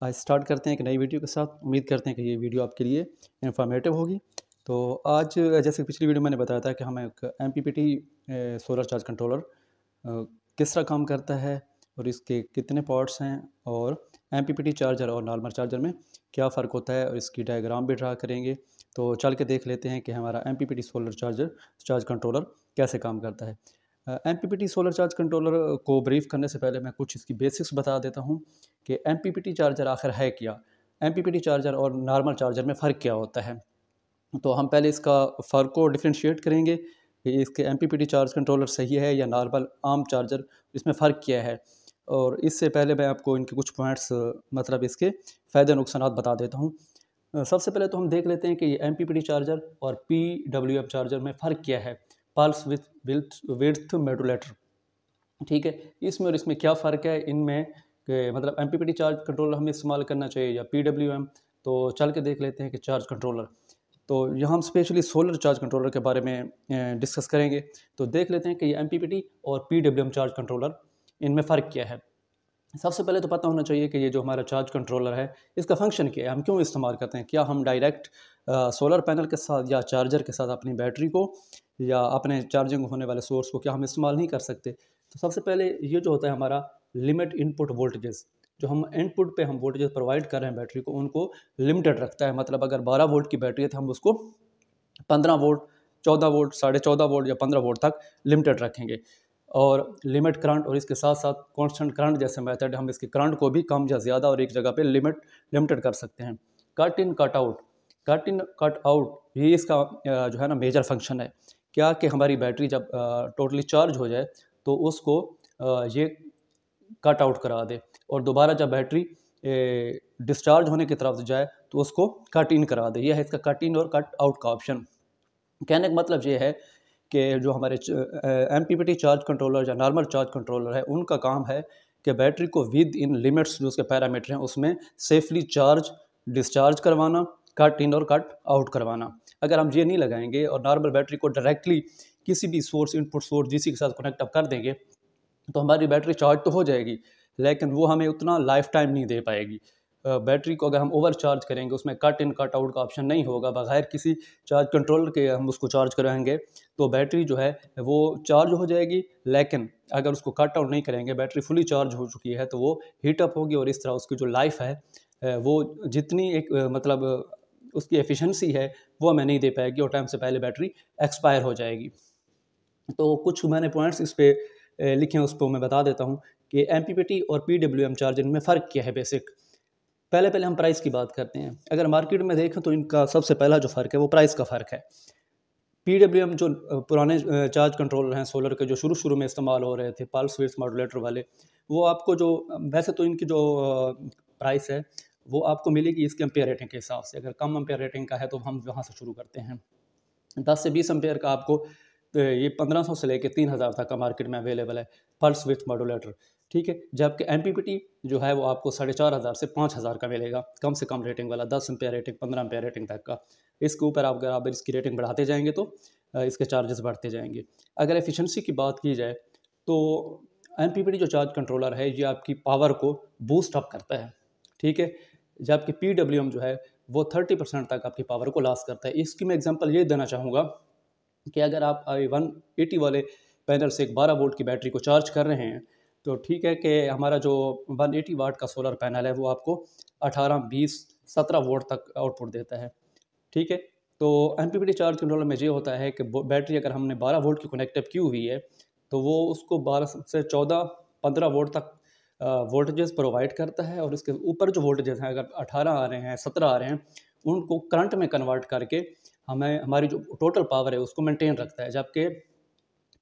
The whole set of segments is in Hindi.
आज स्टार्ट करते हैं एक नई वीडियो के साथ। उम्मीद करते हैं कि ये वीडियो आपके लिए इन्फॉर्मेटिव होगी। तो आज जैसे पिछली वीडियो मैंने बताया था कि हम एक MPPT सोलर चार्ज कंट्रोलर किस तरह काम करता है और इसके कितने पार्ट्स हैं और MPPT चार्जर और नॉर्मल चार्जर में क्या फ़र्क होता है और इसकी डायग्राम भी ड्रा करेंगे। तो चल के देख लेते हैं कि हमारा MPPT सोलर चार्ज कंट्रोलर कैसे काम करता है। MPPT सोलर चार्ज कंट्रोलर को ब्रीफ करने से पहले मैं कुछ इसकी बेसिक्स बता देता हूँ कि MPPT चार्जर आखिर है क्या। MPPT चार्जर और नॉर्मल चार्जर में फ़र्क क्या होता है। तो हम पहले इसका फ़र्क को डिफ्रेंशिएट करेंगे कि इसके MPPT चार्ज कंट्रोलर सही है या नॉर्मल आम चार्जर, इसमें फ़र्क क्या है। और इससे पहले मैं आपको इनके कुछ पॉइंट्स मतलब इसके फ़ायदे नुकसानात बता देता हूँ। सबसे पहले तो हम देख लेते हैं कि ये MPPT चार्जर और PWM चार्जर में फ़र्क क्या है। पल्स विड्थ मॉड्यूलेटर, ठीक है, इसमें और इसमें क्या फ़र्क है इनमें कि मतलब MPPT चार्ज कंट्रोलर हमें इस्तेमाल करना चाहिए या PWM। तो चल के देख लेते हैं कि चार्ज कंट्रोलर, तो यहाँ हम स्पेशली सोलर चार्ज कंट्रोलर के बारे में डिस्कस करेंगे। तो देख लेते हैं कि ये MPPT और PWM चार्ज कंट्रोलर इनमें फ़र्क क्या है। सबसे पहले तो पता होना चाहिए कि ये जो हमारा चार्ज कंट्रोलर है इसका फंक्शन क्या है, हम क्यों इस्तेमाल करते हैं। क्या हम डायरेक्ट सोलर पैनल के साथ या चार्जर के साथ अपनी बैटरी को या अपने चार्जिंग होने वाले सोर्स को क्या हम इस्तेमाल नहीं कर सकते। तो सबसे पहले ये जो होता है हमारा लिमिट इनपुट वोल्टेजेस, जो हम इनपुट पे हम वोल्टेजेस प्रोवाइड कर रहे हैं बैटरी को, उनको लिमिटेड रखता है। मतलब अगर 12 वोल्ट की बैटरी है तो हम उसको 15 वोल्ट, 14 वोल्ट, 14.5 वोल्ट या 15 वोल्ट तक लिमिटेड रखेंगे। और लिमिट करंट और इसके साथ साथ कांस्टेंट करंट जैसे मेथड, हम इसके करंट को भी कम या ज़्यादा और एक जगह पे लिमिटेड कर सकते हैं। Cut in cut out, cut in cut out ये इसका जो है ना मेजर फंक्शन है। क्या कि हमारी बैटरी जब टोटली चार्ज हो जाए तो उसको ये कट आउट करा दे, और दोबारा जब बैटरी डिस्चार्ज होने की तरफ जाए तो उसको कट इन करा दे। यह है इसका कट इन और कट आउट का ऑप्शन। कहने का मतलब ये है कि जो हमारे MPPT चार्ज कंट्रोलर या नॉर्मल चार्ज कंट्रोलर है उनका काम है कि बैटरी को विद इन लिमिट्स जो उसके पैरामीटर हैं उसमें सेफली चार्ज डिस्चार्ज करवाना, कट इन और कट आउट करवाना। अगर हम ये नहीं लगाएंगे और नॉर्मल बैटरी को डायरेक्टली किसी भी सोर्स, इनपुट सोर्स DC के साथ कनेक्ट अप कर देंगे तो हमारी बैटरी चार्ज तो हो जाएगी लेकिन वो हमें उतना लाइफ टाइम नहीं दे पाएगी। बैटरी को अगर हम ओवर चार्ज करेंगे, उसमें कट इन कट आउट का ऑप्शन नहीं होगा, बगैर किसी चार्ज कंट्रोलर के हम उसको चार्ज कराएंगे तो बैटरी जो है वो चार्ज हो जाएगी। लेकिन अगर उसको कट आउट नहीं करेंगे, बैटरी फुली चार्ज हो चुकी है तो वो हीटअप होगी और इस तरह उसकी जो लाइफ है वो जितनी एक मतलब उसकी एफिशिएंसी है वो हमें नहीं दे पाएगी और टाइम से पहले बैटरी एक्सपायर हो जाएगी। तो कुछ मैंने पॉइंट्स इस पे लिखे हैं, उस पर मैं बता देता हूँ कि MPPT और PWM चार्जर में फ़र्क क्या है बेसिक। पहले पहले हम प्राइस की बात करते हैं। अगर मार्केट में देखें तो इनका सबसे पहला जो फ़र्क है वो प्राइस का फ़र्क है। PWM जो पुराने चार्ज कंट्रोलर हैं सोलर के, जो शुरू शुरू में इस्तेमाल हो रहे थे पल्स विड्थ मॉड्यूलेटर वाले, वो आपको जो वैसे तो इनकी जो प्राइस है वो आपको मिलेगी इसके एम्पेयर रेटिंग के हिसाब से। अगर कम एम्पेयर रेटिंग का है तो हम वहाँ से शुरू करते हैं। 10 से 20 एम्पेयर का आपको ये 1500 से लेकर 3000 तक का मार्केट में अवेलेबल है पल्स विड्थ मॉड्यूलेटर, ठीक है। जबकि MPPT जो है वो आपको 4500 से 5000 का मिलेगा, कम से कम रेटिंग वाला, 10 एम्पेयर रेटिंग, 15 एम्पेयर रेटिंग तक का। इसके ऊपर आप अगर आप इसकी रेटिंग बढ़ाते जाएंगे तो इसके चार्जेस बढ़ते जाएंगे। अगर एफिशिएंसी की बात की जाए तो MPPT जो चार्ज कंट्रोलर है ये आपकी पावर को बूस्ट अप करता है, ठीक है। जबकि PWM जो है वो 30% तक आपकी पावर को लॉस करता है। इसकी मैं एग्जांपल ये देना चाहूँगा कि अगर आप 180 वाले पैनल से एक 12 वोल्ट की बैटरी को चार्ज कर रहे हैं तो ठीक है कि हमारा जो 180 वाट का सोलर पैनल है वो आपको 18, 20, 17 वोल्ट तक आउटपुट देता है, ठीक है। तो MPPT चार्ज कंट्रोलर में ये होता है कि बैटरी अगर हमने 12 वोल्ट की कनेक्ट की हुई है तो वो उसको 12 से 14, 15 वोल्ट तक वोल्टेजेस प्रोवाइड करता है। और उसके ऊपर जो वोल्टेजेस हैं, अगर 18 आ रहे हैं, 17 आ रहे हैं, उनको करंट में कन्वर्ट करके हमें हमारी जो टोटल पावर है उसको मेंटेन रखता है। जबकि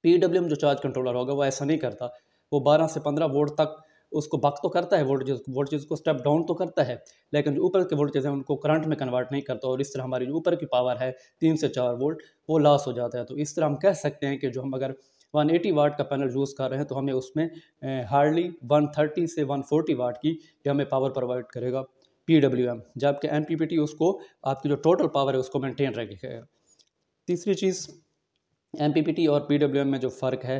PWM जो चार्ज कंट्रोलर होगा वो ऐसा नहीं करता। वो 12 से 15 वोल्ट तक उसको बक तो करता है, वोल्टेज को स्टेप डाउन तो करता है, लेकिन जो ऊपर के वोल्टेज हैं उनको करंट में कन्वर्ट नहीं करता और इस तरह हमारी जो ऊपर की पावर है 3 से 4 वोल्ट वो लॉस हो जाता है। तो इस तरह हम कह सकते हैं कि जो हम अगर 180 वाट का पैनल यूज़ कर रहे हैं तो हमें उसमें हार्डली 130 से 140 वाट की ये हमें पावर प्रोवाइड करेगा PWM, जबकि MPPT उसको आपकी जो टोटल पावर है उसको मेंटेन रखेगा। तीसरी चीज़, MPPT और PWM में जो फ़र्क है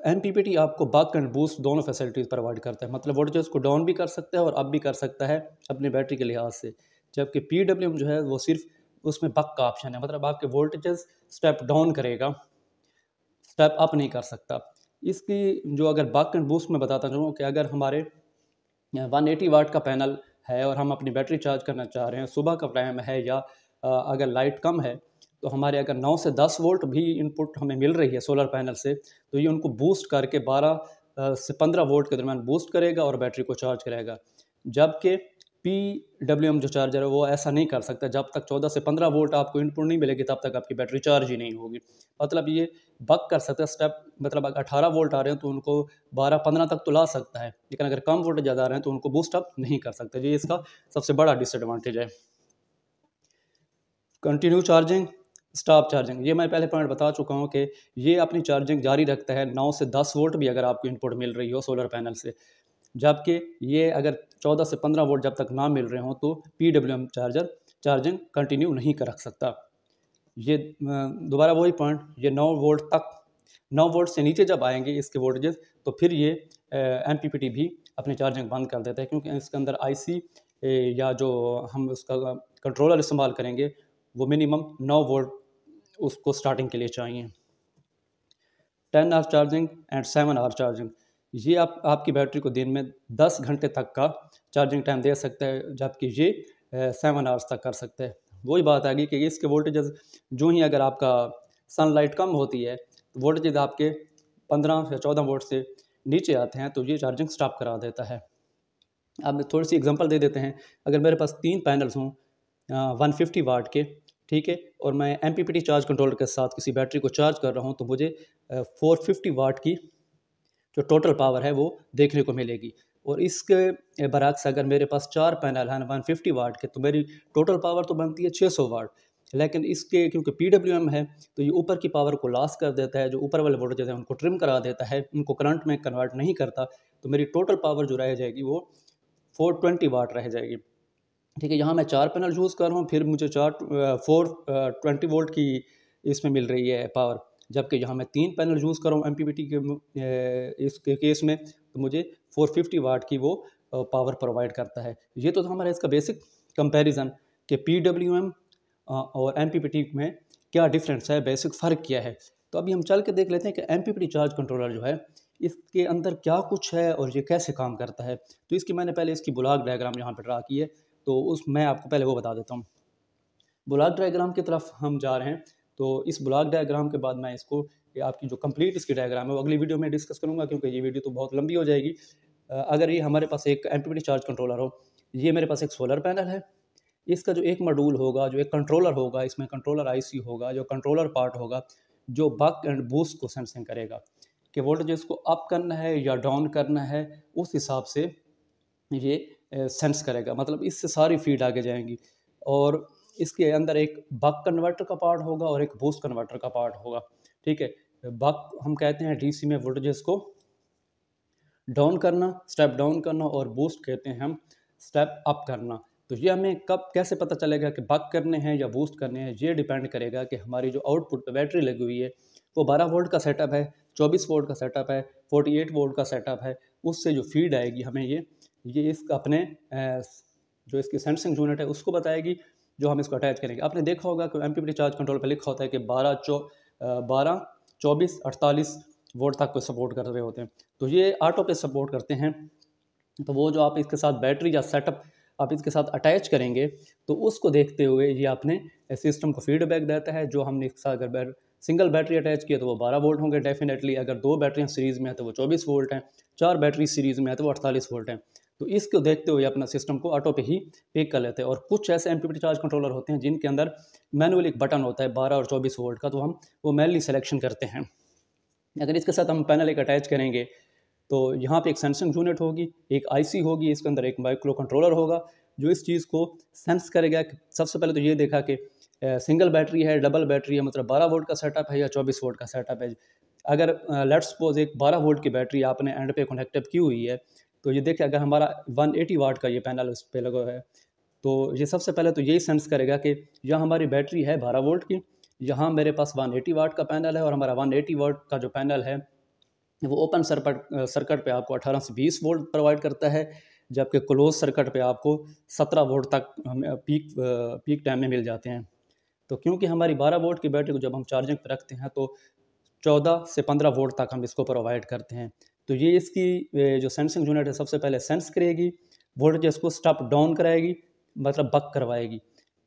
MPPT आपको बक एंड बूस्ट दोनों फैसिलिटीज़ प्रोवाइड करता है, मतलब वोल्टेज को डाउन भी कर सकता है और अप भी कर सकता है अपनी बैटरी के लिहाज से। जबकि PWM जो है वो सिर्फ उसमें बक का ऑप्शन है, मतलब आपके वोल्टेजेस स्टेप डाउन करेगा, स्टेप अप नहीं कर सकता। इसकी जो अगर बक एंड बूस्ट में बताता हूँ कि अगर हमारे 180 वाट का पैनल है और हम अपनी बैटरी चार्ज करना चाह रहे हैं, सुबह का टाइम है या अगर लाइट कम है, तो हमारे अगर 9 से 10 वोल्ट भी इनपुट हमें मिल रही है सोलर पैनल से, तो ये उनको बूस्ट करके 12 से 15 वोल्ट के दरमियान बूस्ट करेगा और बैटरी को चार्ज करेगा। जबकि PWM जो चार्जर है वो ऐसा नहीं कर सकता, जब तक 14 से 15 वोल्ट आपको इनपुट नहीं मिलेगी तब तक आपकी बैटरी चार्ज ही नहीं होगी। मतलब ये बक कर सकता है स्टेप, मतलब अगर 18 वोल्ट आ रहे हैं तो उनको 12-15 तक तो ला सकता है, लेकिन अगर कम वोल्ट ज़्यादा आ रहे हैं तो उनको बूस्ट अप नहीं कर सकता। ये इसका सबसे बड़ा डिसएडवांटेज है। कंटिन्यू चार्जिंग, स्टॉप चार्जिंग, ये मैं पहले पॉइंट बता चुका हूँ कि ये अपनी चार्जिंग जारी रखता है 9 से 10 वोल्ट भी अगर आपको इनपुट मिल रही हो सोलर पैनल से। जबकि ये अगर 14 से 15 वोल्ट जब तक ना मिल रहे हों तो PWM चार्जर चार्जिंग कंटिन्यू नहीं कर सकता। ये दोबारा वही पॉइंट, ये 9 वोल्ट तक, 9 वोल्ट से नीचे जब आएंगे इसके वोल्टेजेस, तो फिर ये MPPT भी अपनी चार्जिंग बंद कर देता है, क्योंकि इसके अंदर IC या जो हम उसका कंट्रोलर इस्तेमाल करेंगे वो मिनिमम 9 वोल्ट उसको स्टार्टिंग के लिए चाहिए। 10 hour charging and 7 hour charging, ये आपकी बैटरी को दिन में 10 घंटे तक का चार्जिंग टाइम दे सकता है, जबकि ये 7 आवर्स तक कर सकता है। वही बात आ गई कि इसके वोल्टेजेस जो ही अगर आपका सनलाइट कम होती है तो वोल्टेज आपके 15 या 14 वोल्ट से नीचे आते हैं, तो ये चार्जिंग स्टॉप करा देता है। अब थोड़ी सी एग्जांपल दे देते हैं। अगर मेरे पास 3 पैनल्स हों 150 वाट के, ठीक है, और मैं MPPT चार्ज कंट्रोलर के साथ किसी बैटरी को चार्ज कर रहा हूँ, तो मुझे 450 वाट की जो टोटल पावर है वो देखने को मिलेगी। और इसके बरक्स अगर मेरे पास 4 पैनल हैं 150 वाट के, तो मेरी टोटल पावर तो बनती है 600 वाट। लेकिन इसके क्योंकि PWM है तो ये ऊपर की पावर को लॉस कर देता है, जो ऊपर वाले वोल्टेज हैं उनको ट्रिम करा देता है, उनको करंट में कन्वर्ट नहीं करता, तो मेरी टोटल पावर जो रह जाएगी वो 420 वाट रह जाएगी। ठीक है, यहाँ मैं 4 पैनल यूज़ कर रहा हूँ, फिर मुझे 420 वोल्ट की इसमें मिल रही है पावर, जबकि यहाँ मैं 3 पैनल यूज़ कर रहा हूँ MPPT के इसके केस में, तो मुझे 450 वाट की वो पावर प्रोवाइड करता है। ये तो हमारा इसका बेसिक कंपैरिजन कि PWM और MPPT में क्या डिफरेंस है, बेसिक फ़र्क क्या है। तो अभी हम चल के देख लेते हैं कि MPPT चार्ज कंट्रोलर जो है इसके अंदर क्या कुछ है और ये कैसे काम करता है। तो इसकी मैंने पहले इसकी ब्लॉक डायग्राम यहाँ पर ड्रा की है, तो मैं आपको पहले वो बता देता हूँ। ब्लॉक डायग्राम की तरफ हम जा रहे हैं, तो इस ब्लॉक डायग्राम के बाद मैं इसको आपकी जो कंप्लीट इसकी डायग्राम है वो अगली वीडियो में डिस्कस करूँगा, क्योंकि ये वीडियो तो बहुत लंबी हो जाएगी। अगर ये हमारे पास एक MPPT चार्ज कंट्रोलर हो, ये मेरे पास एक सोलर पैनल है, इसका जो एक मॉड्यूल होगा, जो एक कंट्रोलर होगा, इसमें कंट्रोलर IC होगा, जो कंट्रोलर पार्ट होगा, जो बक एंड बूस्ट को सेंसिंग करेगा कि वोल्टेज को अप करना है या डाउन करना है, उस हिसाब से ये सेंस करेगा। मतलब इससे सारी फीड आगे जाएंगी। और इसके अंदर एक बक कन्वर्टर का पार्ट होगा और एक बूस्ट कन्वर्टर का पार्ट होगा। ठीक है, बक हम कहते हैं DC में वोल्टेजेस को डाउन करना, स्टेप डाउन करना, और बूस्ट कहते हैं हम स्टेप अप करना। तो ये हमें कब कैसे पता चलेगा कि बक करने हैं या बूस्ट करने हैं, ये डिपेंड करेगा कि हमारी जो आउटपुट पे बैटरी लगी हुई है वो 12 वोल्ट का सेटअप है, 24 वोल्ट का सेटअप है, 48 वोल्ट का सेटअप है। उससे जो फीड आएगी हमें ये इस अपने जो इसकी सेंसिंग यूनिट है उसको बताएगी, जो हम इसको अटैच करेंगे। आपने देखा होगा कि MPPT चार्ज कंट्रोल पर लिखा होता है कि 12, 24, 48 वोल्ट तक को सपोर्ट कर रहे होते हैं। तो ये ऑटो पे सपोर्ट करते हैं। तो वो जो आप इसके साथ बैटरी या सेटअप आप इसके साथ अटैच करेंगे, तो उसको देखते हुए ये अपने सिस्टम को फीडबैक देता है। जो हमने इसके साथ अगर सिंगल बैटरी अटैच किया तो वो 12 वोल्ट होंगे डेफिनेटली, अगर 2 बैटरियाँ सीरीज़ में है तो वो 24 वोल्ट हैं, 4 बैटरी सीरीज़ में है तो वो 48 वोल्ट हैं। तो इसको देखते हुए अपना सिस्टम को ऑटो पे ही पिक कर लेते हैं। और कुछ ऐसे MPPT चार्ज कंट्रोलर होते हैं जिनके अंदर मैनुअल एक बटन होता है 12 और 24 वोल्ट का, तो हम वो मैनुअली सिलेक्शन करते हैं। अगर इसके साथ हम पैनल एक अटैच करेंगे तो यहाँ पे एक सेंसिंग यूनिट होगी, एक IC होगी, इसके अंदर एक माइक्रो कंट्रोलर होगा जो इस चीज़ को सेंस करेगा। सबसे पहले तो ये देखा कि सिंगल बैटरी है, डबल बैटरी है, मतलब 12 वोल्ट का सेटअप है या 24 वोल्ट का सेटअप है। अगर लेट्स सपोज एक 12 वोल्ट की बैटरी आपने एंड पे कनेक्ट की हुई है, तो ये देखिए अगर हमारा 180 वाट का ये पैनल उस पर लगा है, तो ये सबसे पहले तो यही सेंस करेगा कि यहाँ हमारी बैटरी है 12 वोल्ट की, यहाँ मेरे पास 180 वाट का पैनल है, और हमारा 180 वाट का जो पैनल है वो ओपन सर्किट पे आपको 18 से 20 वोल्ट प्रोवाइड करता है, जबकि क्लोज सर्किट पे आपको 17 वोल्ट तक हमें पीक टाइम में मिल जाते हैं। तो क्योंकि हमारी 12 वोल्ट की बैटरी को जब हम चार्जिंग पर रखते हैं तो 14 से 15 वोल्ट तक हम इसको प्रोवाइड करते हैं। तो ये इसकी जो सेंसिंग यूनिट है सबसे पहले सेंस करेगी, वोल्टेज को स्टेप डाउन कराएगी, मतलब बक करवाएगी,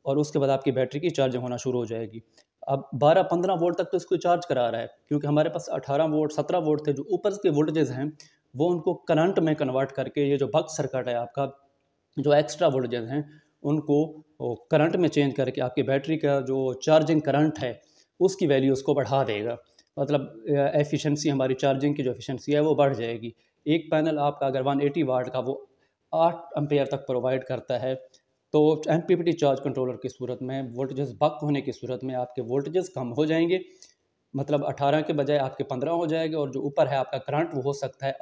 और उसके बाद आपकी बैटरी की चार्जिंग होना शुरू हो जाएगी। अब 12-15 वोल्ट तक तो इसको चार्ज करा रहा है, क्योंकि हमारे पास 18 वोल्ट 17 वोल्ट थे, जो ऊपर के वोल्टेजेस हैं वो उनको करंट में कन्वर्ट करके ये जो बक सर्किट है आपका, जो एक्स्ट्रा वोल्टेज हैं उनको करंट में चेंज करके आपकी बैटरी का जो चार्जिंग करंट है उसकी वैल्यू उसको बढ़ा देगा। मतलब एफिशिएंसी, हमारी चार्जिंग की जो एफिशिएंसी है वो बढ़ जाएगी। एक पैनल आपका अगर 180 वाट का वो 8 एम्पेयर तक प्रोवाइड करता है, तो एमपीपीटी चार्ज कंट्रोलर की सूरत में वोल्टेजेस बक होने की सूरत में आपके वोल्टेजेस कम हो जाएंगे, मतलब 18 के बजाय आपके 15 हो जाएंगे, और जो ऊपर है आपका करंट वो हो सकता है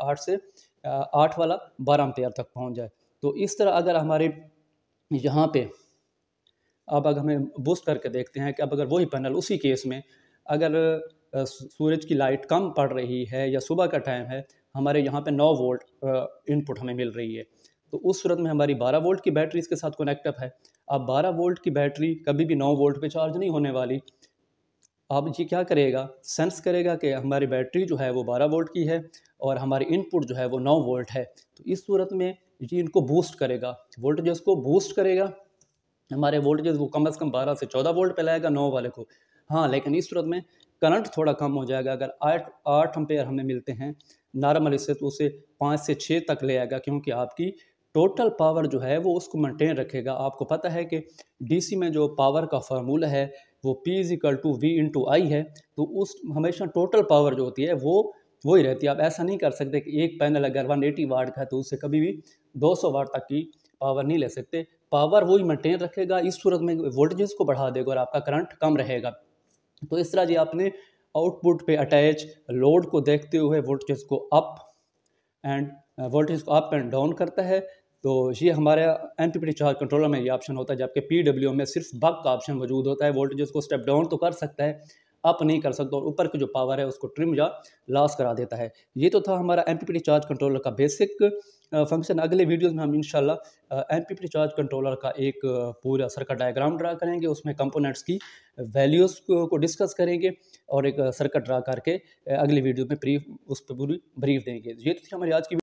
8 वाला 12 एम्पेयर तक पहुंच जाए। तो इस तरह अगर हमारे यहाँ पे अब अगर हमें बूस्ट करके देखते हैं कि अब अगर वही पैनल उसी केस में अगर सूरज की लाइट कम पड़ रही है या सुबह का टाइम है, हमारे यहाँ पे 9 वोल्ट इनपुट हमें मिल रही है, तो उस सूरत में हमारी 12 वोल्ट की बैटरी इसके साथ कनेक्टअप है। अब 12 वोल्ट की बैटरी कभी भी 9 वोल्ट पे चार्ज नहीं होने वाली। अब ये क्या करेगा, सेंस करेगा कि हमारी बैटरी जो है वो 12 वोल्ट की है और हमारी इनपुट जो है वो 9 वोल्ट है, तो इस सूरत में ये इनको बूस्ट करेगा, वोल्टेज को बूस्ट करेगा, हमारे वोल्टेज वो कम से कम 12 से 14 वोल्ट पे लाएगा 9 वाले को। हाँ, लेकिन इस सूरत में करंट थोड़ा कम हो जाएगा। अगर 8 एम्पेयर हमें मिलते हैं नॉर्मल इससे, तो उसे 5 से 6 तक ले आएगा, क्योंकि आपकी टोटल पावर जो है वो उसको मेंटेन रखेगा। आपको पता है कि डीसी में जो पावर का फार्मूला है वो P = V × I है, तो उस हमेशा टोटल पावर जो होती है वो ही रहती है। आप ऐसा नहीं कर सकते कि एक पैनल अगर 180 वाट का है तो उससे कभी भी 200 वाट तक की पावर नहीं ले सकते। पावर वही मेंटेन रखेगा, इस सूरत में वोल्टेजेस को बढ़ा देगा और आपका करंट कम रहेगा। तो इस तरह जी आपने आउटपुट पे अटैच लोड को देखते हुए वोल्टेज को अप एंड डाउन करता है। तो ये हमारे एमपीपीटी चार्ज कंट्रोलर में ये ऑप्शन होता है, जबकि पीडब्ल्यूएम में सिर्फ बक का ऑप्शन मौजूद होता है। वोल्टेजेस को स्टेप डाउन तो कर सकता है, अप नहीं कर सकता, और ऊपर की जो पावर है उसको ट्रिम या लॉस करा देता है। ये तो था हमारा एमपीपीटी चार्ज कंट्रोलर का बेसिक फंक्शन। अगले वीडियोस में हम इंशाल्लाह एमपीपीटी चार्ज कंट्रोलर का एक पूरा सर्किट डायग्राम ड्रा करेंगे, उसमें कंपोनेंट्स की वैल्यूज़ को डिस्कस करेंगे और एक सर्किट ड्रा करके अगली वीडियो में उस पर पूरी ब्रीफ देंगे। ये तो थी हमारी आज की